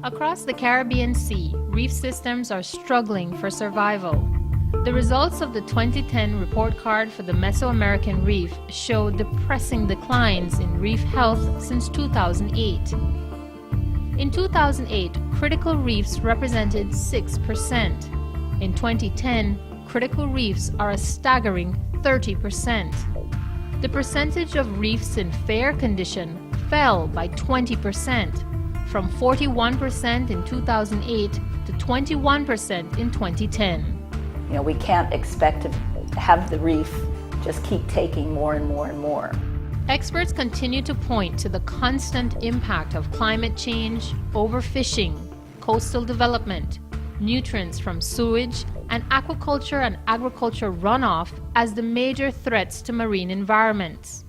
Across the Caribbean Sea, reef systems are struggling for survival. The results of the 2010 report card for the Mesoamerican Reef show depressing declines in reef health since 2008. In 2008, critical reefs represented 6%. In 2010, critical reefs are a staggering 30%. The percentage of reefs in fair condition fell by 20%, from 41% in 2008 to 21% in 2010. You know, we can't expect to have the reef just keep taking more and more and more. Experts continue to point to the constant impact of climate change, overfishing, coastal development, nutrients from sewage, and aquaculture and agriculture runoff as the major threats to marine environments.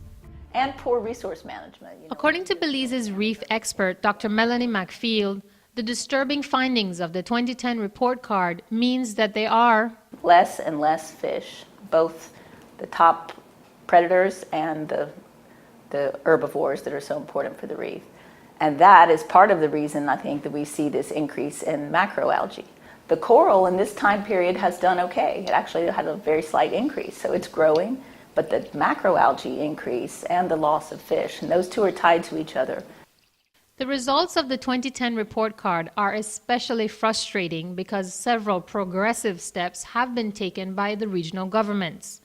And poor resource management. According to Belize's reef expert, Dr. Melanie McField, the disturbing findings of the 2010 report card means that they are less and less fish, both the top predators and the herbivores that are so important for the reef. And that is part of the reason, I think, that we see this increase in macroalgae. The coral in this time period has done okay. It actually had a very slight increase, so it's growing, but the macroalgae increase and the loss of fish, and those two are tied to each other. The results of the 2010 report card are especially frustrating because several progressive steps have been taken by the regional governments.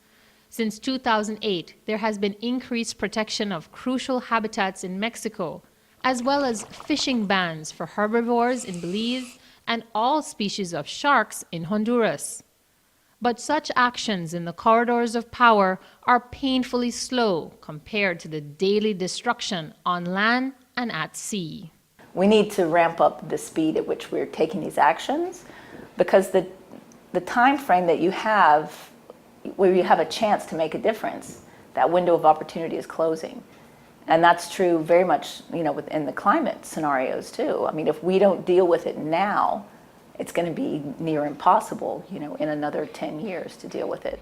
Since 2008, there has been increased protection of crucial habitats in Mexico, as well as fishing bans for herbivores in Belize and all species of sharks in Honduras. But such actions in the corridors of power are painfully slow compared to the daily destruction on land and at sea. We need to ramp up the speed at which we're taking these actions, because the time frame that you have where you have a chance to make a difference, that window of opportunity is closing. And that's true very much, within the climate scenarios too. I mean, if we don't deal with it now, it's going to be near impossible, in another 10 years to deal with it.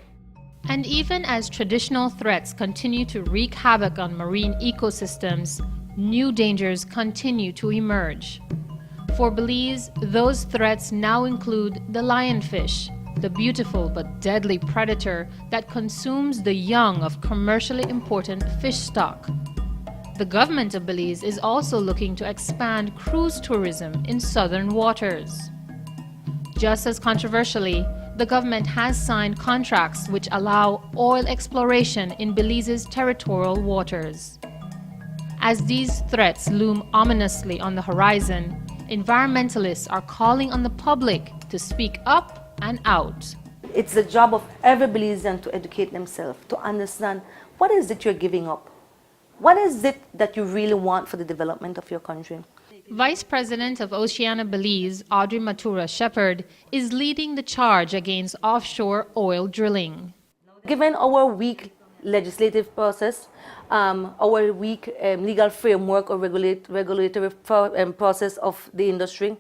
And even as traditional threats continue to wreak havoc on marine ecosystems, new dangers continue to emerge. For Belize, those threats now include the lionfish, the beautiful but deadly predator that consumes the young of commercially important fish stock. The government of Belize is also looking to expand cruise tourism in southern waters. Just as controversially, the government has signed contracts which allow oil exploration in Belize's territorial waters. As these threats loom ominously on the horizon, environmentalists are calling on the public to speak up and out. It's the job of every Belizean to educate themselves, to understand what is it you're giving up. What is it that you really want for the development of your country? Vice President of Oceania Belize, Audrey Matura Shepherd, is leading the charge against offshore oil drilling. Given our weak legislative process, our weak legal framework or regulatory process of the industry,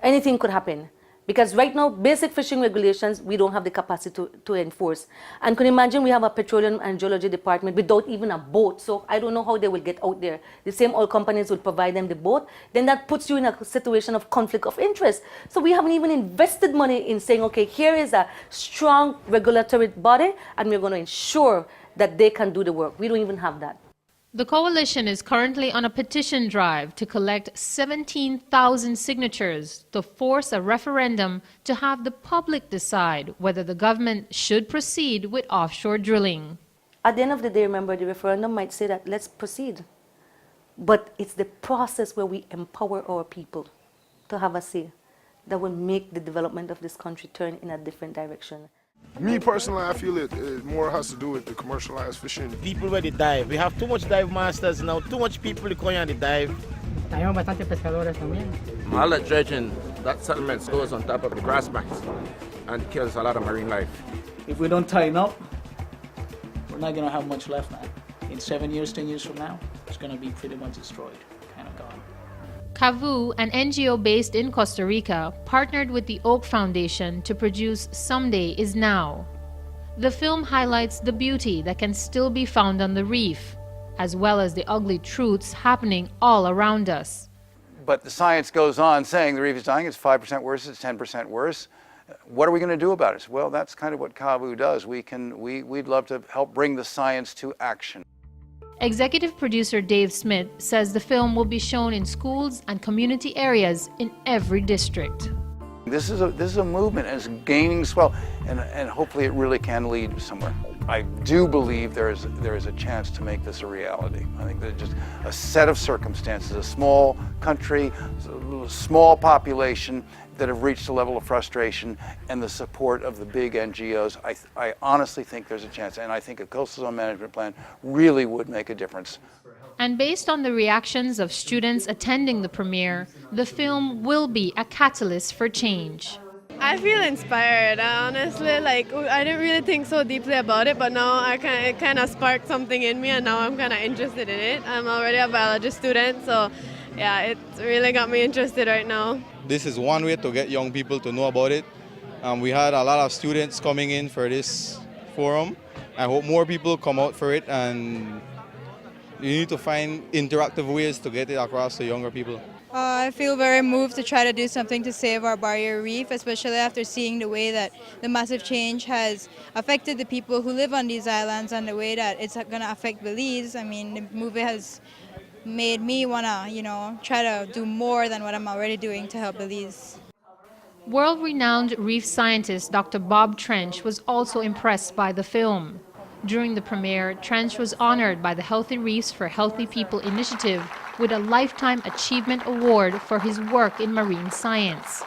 anything could happen. Because right now, basic fishing regulations, we don't have the capacity to enforce. And can you imagine we have a petroleum and geology department without even a boat? So I don't know how they will get out there. The same oil companies will provide them the boat. Then that puts you in a situation of conflict of interest. So we haven't even invested money in saying, okay, here is a strong regulatory body, and we're going to ensure that they can do the work. We don't even have that. The coalition is currently on a petition drive to collect 17,000 signatures to force a referendum to have the public decide whether the government should proceed with offshore drilling. At the end of the day, remember, the referendum might say that let's proceed. But it's the process where we empower our people to have a say that will make the development of this country turn in a different direction. Me personally, I feel it more has to do with the commercialized fishing. People where they dive. We have too much dive masters now, too much people going on the dive. All that dredging, that settlement goes on top of the grass banks and kills a lot of marine life. If we don't tighten up, we're not going to have much left now. In 7 years, 10 years from now, it's going to be pretty much destroyed, kind of gone. CAVU, an NGO based in Costa Rica, partnered with the Oak Foundation to produce Someday is Now. The film highlights the beauty that can still be found on the reef, as well as the ugly truths happening all around us. But the science goes on saying the reef is dying, it's 5% worse, it's 10% worse. What are we going to do about it? Well, that's kind of what CAVU does. We'd love to help bring the science to action. Executive producer Dave Smith says the film will be shown in schools and community areas in every district. This is a movement, and it's gaining swell, and hopefully it really can lead somewhere. I do believe there is a chance to make this a reality. I think there's just a set of circumstances, a small country, a small population that have reached a level of frustration, and the support of the big NGOs. I honestly think there's a chance, and I think a coastal zone management plan really would make a difference. And based on the reactions of students attending the premiere, the film will be a catalyst for change. I feel inspired. Honestly, I didn't really think so deeply about it, but now it kind of sparked something in me, and now I'm kind of interested in it. I'm already a biology student, so yeah, it really got me interested right now. This is one way to get young people to know about it. We had a lot of students coming in for this forum. I hope more people come out for it, and you need to find interactive ways to get it across to younger people. I feel very moved to try to do something to save our barrier reef, especially after seeing the way that the massive change has affected the people who live on these islands and the way that it's going to affect Belize. I mean, the movie has made me want to, try to do more than what I'm already doing to help Belize. World-renowned reef scientist Dr. Bob Trench was also impressed by the film. During the premiere, Trench was honored by the Healthy Reefs for Healthy People initiative with a Lifetime Achievement Award for his work in marine science.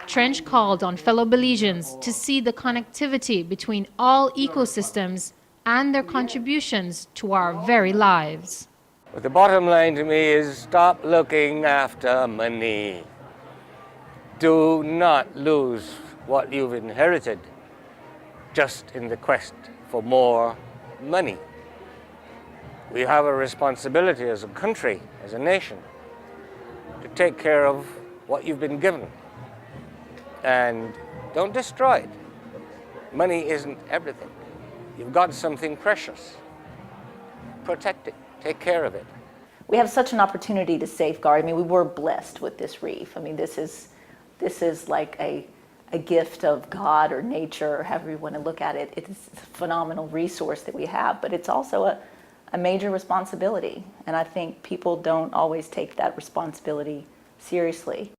Trench called on fellow Belizeans to see the connectivity between all ecosystems and their contributions to our very lives. But the bottom line to me is stop looking after money. Do not lose what you've inherited just in the quest for more money. We have a responsibility as a country, as a nation, to take care of what you've been given. And don't destroy it. Money isn't everything. You've got something precious. Protect it. Take care of it. We have such an opportunity to safeguard. I mean, we were blessed with this reef. I mean, this is like a gift of God or nature, or however you want to look at it. It's a phenomenal resource that we have, but it's also a major responsibility. And I think people don't always take that responsibility seriously.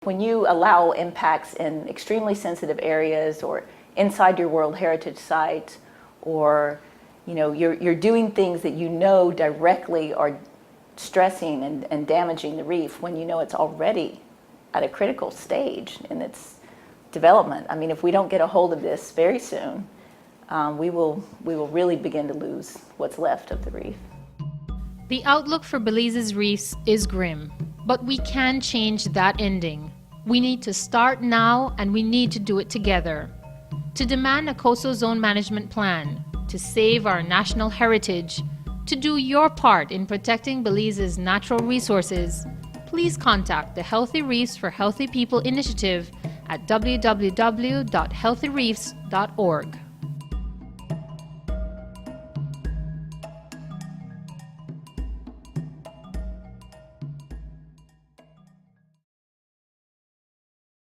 When you allow impacts in extremely sensitive areas or inside your World Heritage Site, or you're doing things that directly are stressing and damaging the reef when it's already at a critical stage in its development. I mean, if we don't get a hold of this very soon, we will really begin to lose what's left of the reef. The outlook for Belize's reefs is grim, but we can change that ending. We need to start now, and we need to do it together. To demand a coastal zone management plan, to save our national heritage, to do your part in protecting Belize's natural resources, please contact the Healthy Reefs for Healthy People initiative at www.healthyreefs.org.